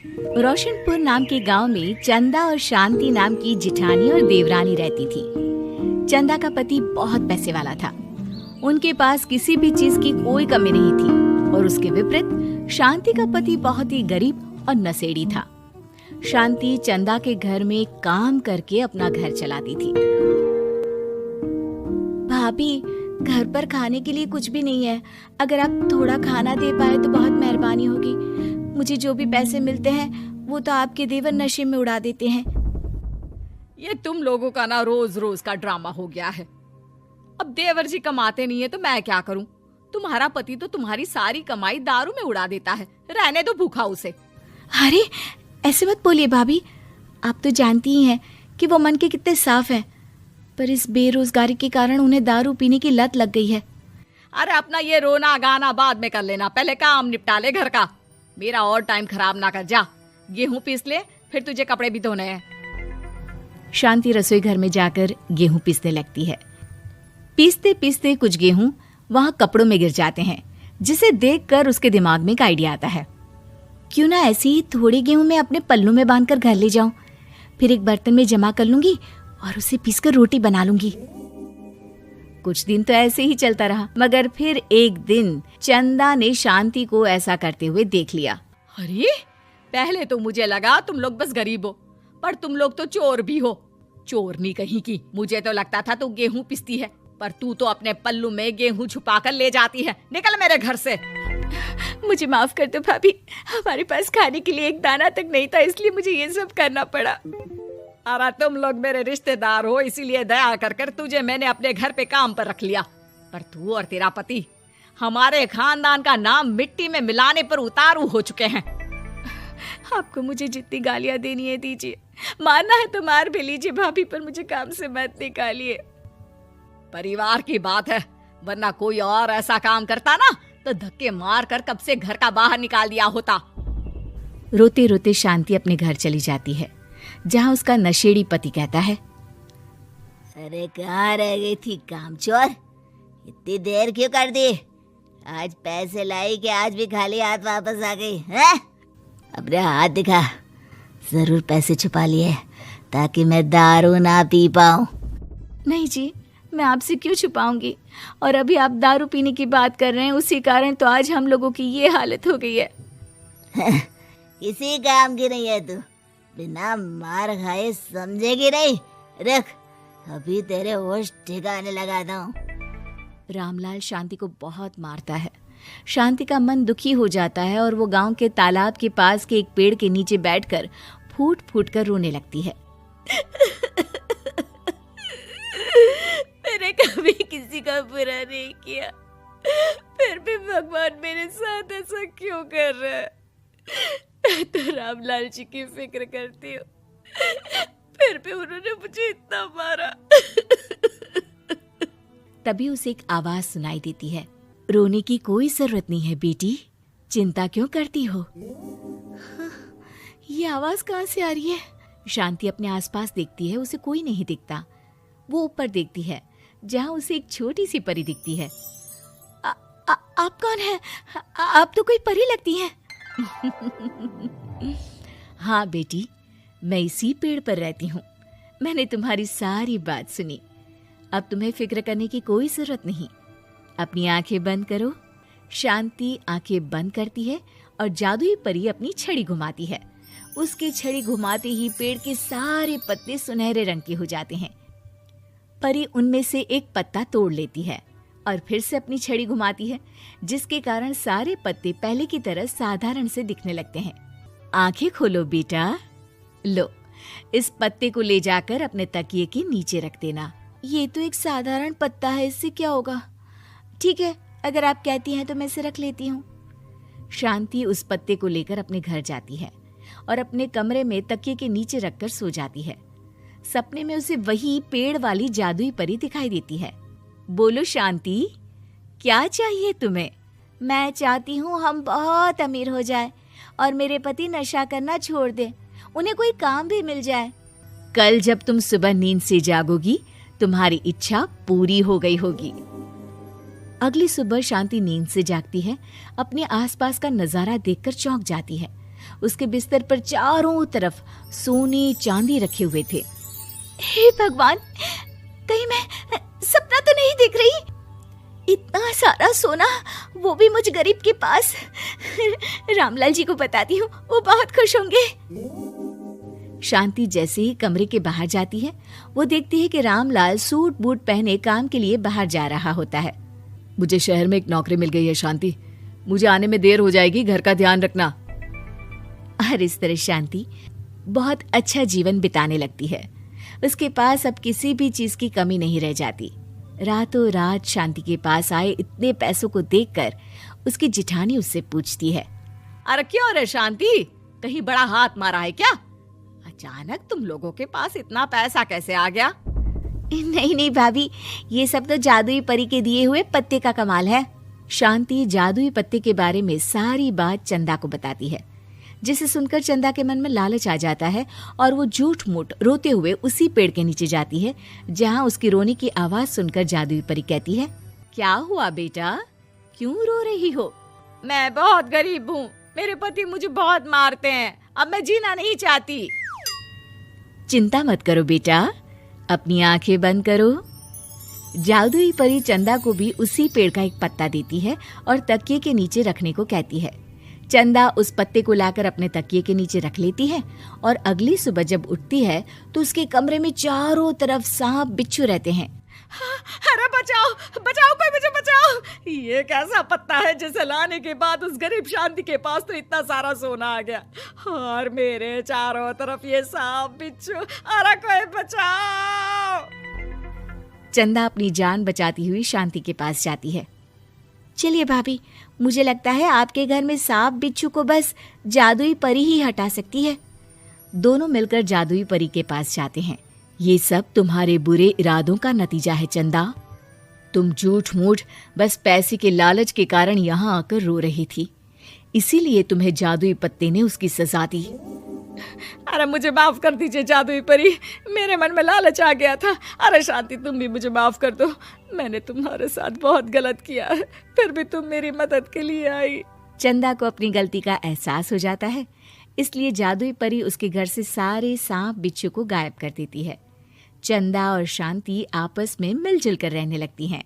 रोशनपुर नाम के गांव में चंदा और शांति नाम की जिठानी और देवरानी रहती थी। चंदा का पति बहुत पैसे वाला था। उनके पास किसी भी चीज की कोई कमी नहीं थी और उसके विपरीत शांति का पति बहुत ही गरीब और नशेड़ी था। शांति चंदा के घर में काम करके अपना घर चलाती थी। भाभी, घर पर खाने के लिए कुछ भी नहीं है। अगर आप थोड़ा खाना दे पाए तो बहुत मेहरबानी होगी। मुझे जो भी पैसे मिलते हैं वो तो आपके देवर नशे में उड़ा देते हैं। ये तुम लोगों का ना रोज रोज का ड्रामा हो गया है। अब देवर जी कमाते नहीं है तो मैं क्या करूं? तुम्हारा पति तो तुम्हारी सारी कमाई दारू में उड़ा देता है। रहने दो भूखा उसे। अरे ऐसे मत बोलिए भाभी, आप तो जानती ही हैं कि वो मन के कितने साफ हैं, पर इस बेरोजगारी के कारण उन्हें दारू पीने की लत लग गई है। अरे अपना ये रोना गाना बाद में कर लेना, पहले काम निपटा ले घर का। मेरा और टाइम खराब ना कर। जा गेहूं पीस ले, फिर तुझे कपड़े भी धोने हैं। शांति रसोई घर में जाकर गेहूं पीसने लगती है। पीसते पीसते कुछ गेहूं वहां कपड़ों में गिर जाते हैं, जिसे देखकर उसके दिमाग में एक आइडिया आता है। क्यों ना ऐसे ही थोड़े गेहूं मैं अपने पल्लू में बांधकर घर ले जाऊं, फिर एक बर्तन में जमा कर लूंगी और उसे पीसकर रोटी बना लूंगी। कुछ दिन तो ऐसे ही चलता रहा, मगर फिर एक दिन चंदा ने शांति को ऐसा करते हुए देख लिया। अरे पहले तो मुझे लगा तुम लोग बस गरीब हो, पर तुम लोग तो चोर भी हो। चोरनी कहीं की। मुझे तो लगता था तू गेहूं पिसती है, पर तू तो अपने पल्लू में गेहूं छुपा कर ले जाती है। निकल मेरे घर से। मुझे माफ कर दो भाभी, हमारे पास खाने के लिए एक दाना तक नहीं था, इसलिए मुझे ये सब करना पड़ा। अरे तुम लोग मेरे रिश्तेदार हो, इसीलिए दया कर कर तुझे मैंने अपने घर पे काम पर रख लिया, पर तू और तेरा पति हमारे खानदान का नाम मिट्टी में मिलाने पर उतारू हो चुके हैं। आपको मुझे जितनी गालियां देनी है दीजिए, मारना है तो मार भी लीजिए भाभी, पर मुझे काम से मत निकालिए। परिवार की बात है, वरना कोई और ऐसा काम करता ना तो धक्के मार कर कब से घर का बाहर निकाल दिया होता। रोते रोते शांति अपने घर चली जाती है, जहाँ उसका नशेड़ी पति कहता है, अरे कहाँ रह गई थी कामचोर? इतनी देर क्यों कर दी? आज पैसे लाई कि आज भी खाली हाथ वापस आ गई है? अपने हाथ दिखा। जरूर पैसे छुपा लिए ताकि मैं दारू ना पी पाऊं। नहीं जी, मैं आपसे क्यों छुपाऊंगी, और अभी आप दारू पीने की बात कर रहे हैं, उसी कारण तो आज हम लोगों की ये हालत हो गई है। किसी काम की नहीं है तू, बिना मार खाए समझेगी नहीं। रख, अभी तेरे होश ठिकाने लगाता हूँ। रामलाल शांति को बहुत मारता है। शांति का मन दुखी हो जाता है और वो गांव के तालाब के पास के एक पेड़ के नीचे बैठकर फूट फूट कर रोने लगती है। मैंने कभी किसी का बुरा नहीं किया, फिर भी भगवान मेरे साथ ऐसा क्यों कर रहा है? मैं तो रामलाल जी की फिक्र करती हूँ, फिर भी उन्होंने मुझे इतना मारा। तभी उसे एक आवाज सुनाई देती है, रोने की कोई जरूरत नहीं है बेटी, चिंता क्यों करती हो? ये आवाज कहाँ से आ रही है? शांति अपने आसपास देखती है, उसे कोई नहीं दिखता। वो ऊपर देखती है, जहाँ उसे एक छोटी सी परी दिखती है। आप कौन है? आप तो कोई परी लगती हैं। हाँ बेटी, मैं इसी पेड़ पर रहती हूँ। मैंने तुम्हारी सारी बात सुनी, अब तुम्हें फिक्र करने की कोई जरूरत नहीं। अपनी आंखें बंद करो। शांति आंखें बंद करती है और जादुई परी अपनी छड़ी घुमाती है। उसकी छड़ी घुमाते ही पेड़ के सारे पत्ते सुनहरे रंग के हो जाते हैं। परी उनमें से एक पत्ता तोड़ लेती है और फिर से अपनी छड़ी घुमाती है, जिसके कारण सारे पत्ते पहले की तरह साधारण से दिखने लगते हैं। आंखें खोलो बेटा। लो, इस पत्ते को ले जाकर अपने तकिए के नीचे रख देना। ये तो एक साधारण पत्ता है, इससे क्या होगा? ठीक है, अगर आप कहती हैं तो मैं इसे रख लेती हूँ। शांति उस पत्ते को लेकर अपने घर जाती है और अपने कमरे में तकिए के नीचे रखकर सो जाती है। सपने में उसे वही पेड़ वाली जादुई परी दिखाई देती है। बोलो शांति, क्या चाहिए तुम्हें? मैं चाहती हूँ हम बहुत अमीर हो जाए और मेरे पति नशा करना छोड़ दे, उन्हें कोई काम भी मिल जाए। कल जब तुम सुबह नींद से जागोगी, तुम्हारी इच्छा पूरी हो गई होगी। अगली सुबह शांति नींद से जागती है। अपने आसपास का नजारा देखकर चौंक जाती है। उसके बिस्तर पर चारों तरफ सोने चांदी रखे हुए थे। हे भगवान, कहीं मैं सपना तो नहीं देख रही? इतना सारा सोना, वो भी मुझ गरीब के पास। रामलाल जी को बताती हूँ, वो बहुत खुश होंगे। शांति जैसे ही कमरे के बाहर जाती है, वो देखती है कि रामलाल सूट बूट पहने काम के लिए बाहर जा रहा होता है। मुझे शहर में एक नौकरी मिल गई है शांति, मुझे आने में देर हो जाएगी, घर का ध्यान रखना। और इस तरह शांति बहुत अच्छा जीवन बिताने लगती है। उसके पास अब किसी भी चीज की कमी नहीं रह जाती। रातों रात शांति के पास आए इतने पैसों को देखकर उसकी जिठानी उससे पूछती है, अरे क्यों रे शांति, कहीं बड़ा हाथ मारा है क्या? अचानक तुम लोगों के पास इतना पैसा कैसे आ गया? नहीं नहीं भाभी, ये सब तो जादुई परी के दिए हुए पत्ते का कमाल है। शांति जादुई पत्ते के बारे में सारी बात चंदा को बताती है, जिसे सुनकर चंदा के मन में लालच आ जाता है और वो झूठ मूठ रोते हुए उसी पेड़ के नीचे जाती है जहाँ उसकी रोने की आवाज सुनकर जादुई परी कहती है, क्या हुआ बेटा, क्यों रो रही हो? मैं बहुत गरीब हूँ, मेरे पति मुझे बहुत मारते हैं, अब मैं जीना नहीं चाहती। चिंता मत करो बेटा, अपनी आंखें बंद करो। जादुई परी चंदा को भी उसी पेड़ का एक पत्ता देती है और तकिए के नीचे रखने को कहती है। चंदा उस पत्ते को लाकर अपने तकिए के नीचे रख लेती है और अगली सुबह जब उठती है तो उसके कमरे में चारों तरफ सांप बिच्छू रहते हैं। अरे बचाओ बचाओ, कोई मुझे बचाओ, ये कैसा पत्ता है जिसे लाने के बाद उस गरीब शांति के पास तो इतना सारा सोना आ गया, और मेरे चारों तरफ ये सांप बिच्छू, अरे कोई बचाओ। चंदा अपनी जान बचाती हुई शांति के पास जाती है। चलिए भाभी, मुझे लगता है आपके घर में सांप बिच्छू को बस जादुई परी ही हटा सकती है। दोनों मिलकर जादुई परी के पास जाते हैं। ये सब तुम्हारे बुरे इरादों का नतीजा है चंदा। तुम झूठ मूठ बस पैसे के लालच के कारण यहाँ आकर रो रही थी, इसीलिए तुम्हें जादुई पत्ते ने उसकी सजा दी। अरे मुझे माफ कर दीजिए जादुई परी, मेरे मन में लालच आ गया था। अरे शांति, तुम भी मुझे माफ कर दो, मैंने तुम्हारे साथ बहुत गलत किया है, फिर भी तुम मेरी मदद के लिए आई। चंदा को अपनी गलती का एहसास हो जाता है, इसलिए जादुई परी उसके घर से सारे सांप बिच्छू को गायब कर देती है। चंदा और शांति आपस में मिलजुल कर रहने लगती हैं।